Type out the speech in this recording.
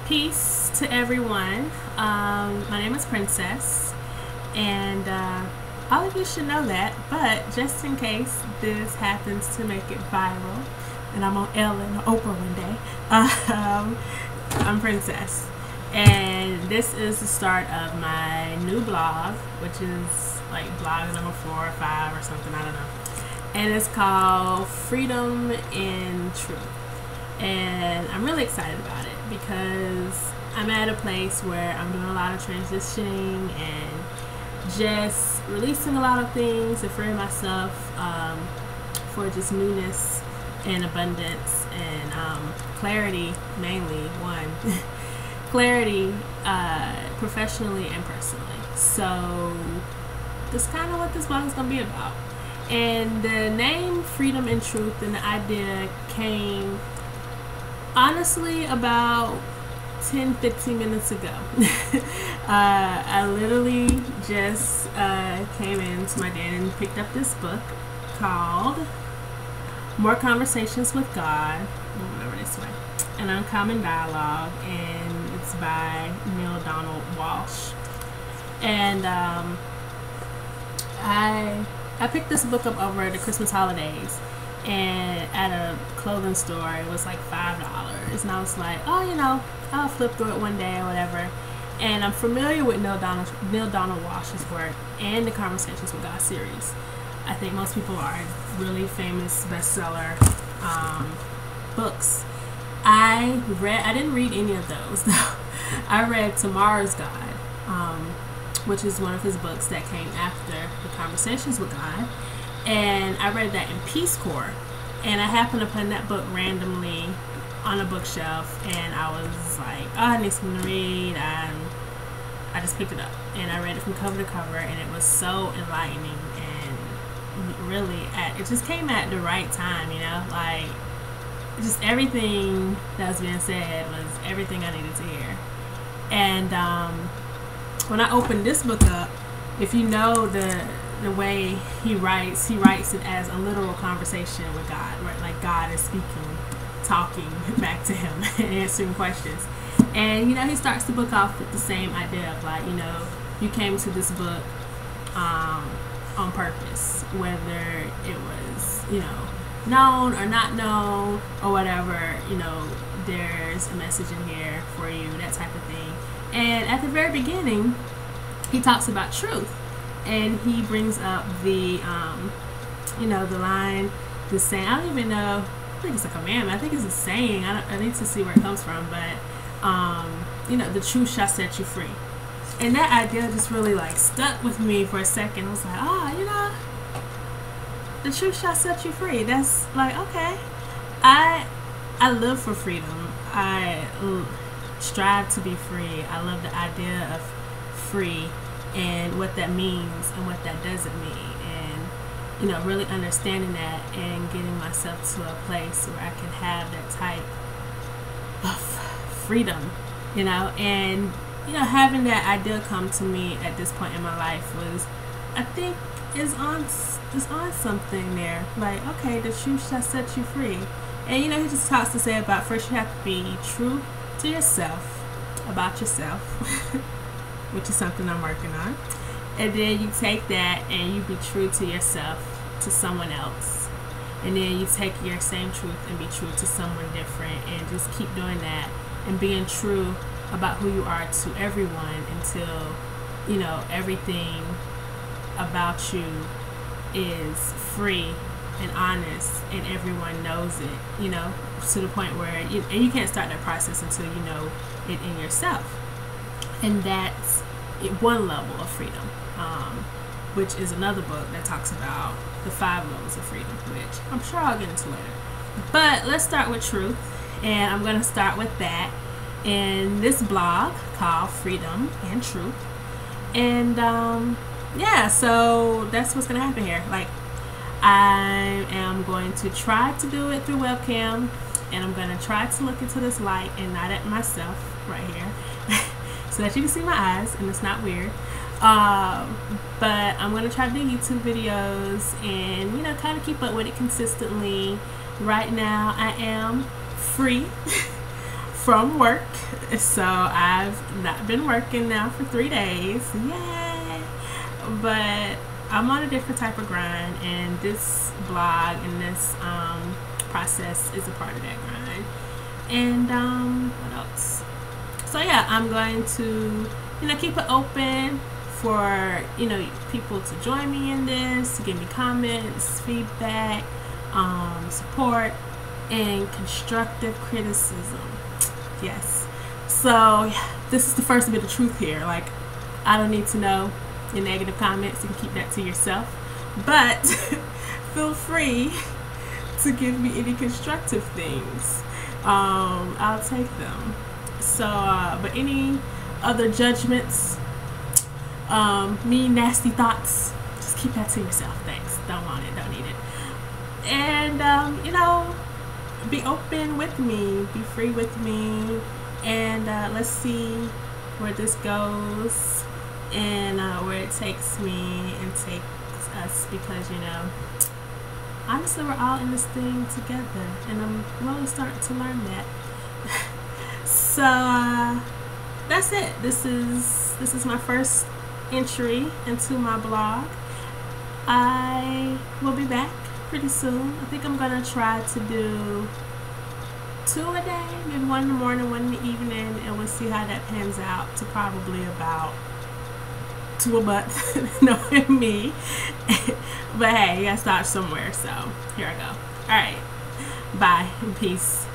Peace to everyone. My name is Princess, and all of you should know that, but just in case this happens to make it viral and I'm on Ellen or Oprah one day, I'm Princess. And this is the start of my new blog, which is like blog number 4 or 5 or something, I don't know. And it's called Freedom in Truth. And I'm really excited about it because I'm at a place where I'm doing a lot of transitioning and just releasing a lot of things and freeing myself for just newness and abundance and clarity, mainly one. Clarity professionally and personally. So that's kind of what this blog is going to be about. And the name Freedom in Truth and the idea came honestly about 10-15 minutes ago. I literally just came into my den and picked up this book called More Conversations with God, over this way, An Uncommon Dialogue, and it's by Neale Donald Walsch. And I picked this book up over the Christmas holidays, and at a clothing store it was like $5, and I was like, oh, you know, I'll flip through it one day or whatever. And I'm familiar with Neale Donald Walsch's work and the Conversations with God series. I think most people are really famous bestseller books. I didn't read any of those though. I read Tomorrow's God, which is one of his books that came after the Conversations with God. And I read that in Peace Corps, and I happened to find that book randomly on a bookshelf, and I was like, oh, I need something to read. I just picked it up, and I read it from cover to cover, and it was so enlightening, and really, it just came at the right time, you know, like, just everything that was being said was everything I needed to hear. And when I opened this book up, if you know the way he writes it as a literal conversation with God, right? Like God is speaking, talking back to him and answering questions. And, you know, he starts the book off with the same idea of like, you know, you came to this book on purpose, whether it was, you know, known or not known or whatever, you know, there's a message in here for you, that type of thing. And at the very beginning, he talks about truth. And he brings up the, you know, the line, the saying, I don't even know, I think it's a commandment, I think it's a saying, I need to see where it comes from, but, you know, the truth shall set you free. And that idea just really, like, stuck with me for a second. I was like, oh, you know, the truth shall set you free. That's, like, okay. I live for freedom. I strive to be free. I love the idea of free, and what that means and what that doesn't mean, and, you know, really understanding that and getting myself to a place where I can have that type of freedom, you know. And, you know, having that idea come to me at this point in my life was, I think, is on something there. Like, okay, the truth shall set you free. And, you know, he just talks to say about first you have to be true to yourself, about yourself, which is something I'm working on. And then you take that and you be true to yourself to someone else. And then you take your same truth and be true to someone different, and just keep doing that and being true about who you are to everyone until, you know, everything about you is free and honest and everyone knows it, you know, to the point where you can't start that process until you know it in yourself. And that's one level of freedom, which is another book that talks about the 5 levels of freedom, which I'm sure I'll get into later. But let's start with truth, and I'm going to start with that in this blog called Freedom and Truth. And yeah, so that's what's going to happen here. Like, I am going to try to do it through webcam, and I'm going to try to look into this light and not at myself right here so that you can see my eyes and it's not weird. But I'm going to try to do YouTube videos and, you know, kind of keep up with it consistently. Right now I am free from work. So I've not been working now for 3 days. Yay! But I'm on a different type of grind, and this blog and this process is a part of that grind. And what else? So yeah, I'm going to, keep it open for, people to join me in this, to give me comments, feedback, support, and constructive criticism. Yes. So yeah, this is the first bit of truth here. Like, I don't need to know your negative comments. You can keep that to yourself. But feel free to give me any constructive things. I'll take them. So, but any other judgments, mean, nasty thoughts, just keep that to yourself. Thanks. Don't want it. Don't need it. And, be open with me. Be free with me. And let's see where this goes and where it takes me and takes us, because, honestly, we're all in this thing together, and I'm really starting to learn that. So that's it. This is my first entry into my blog. I will be back pretty soon. I think I'm gonna try to do 2 a day, maybe 1 in the morning, 1 in the evening, and we'll see how that pans out to probably about 2 a month. Knowing me. But hey, you gotta start somewhere, so here I go. Alright, bye and peace.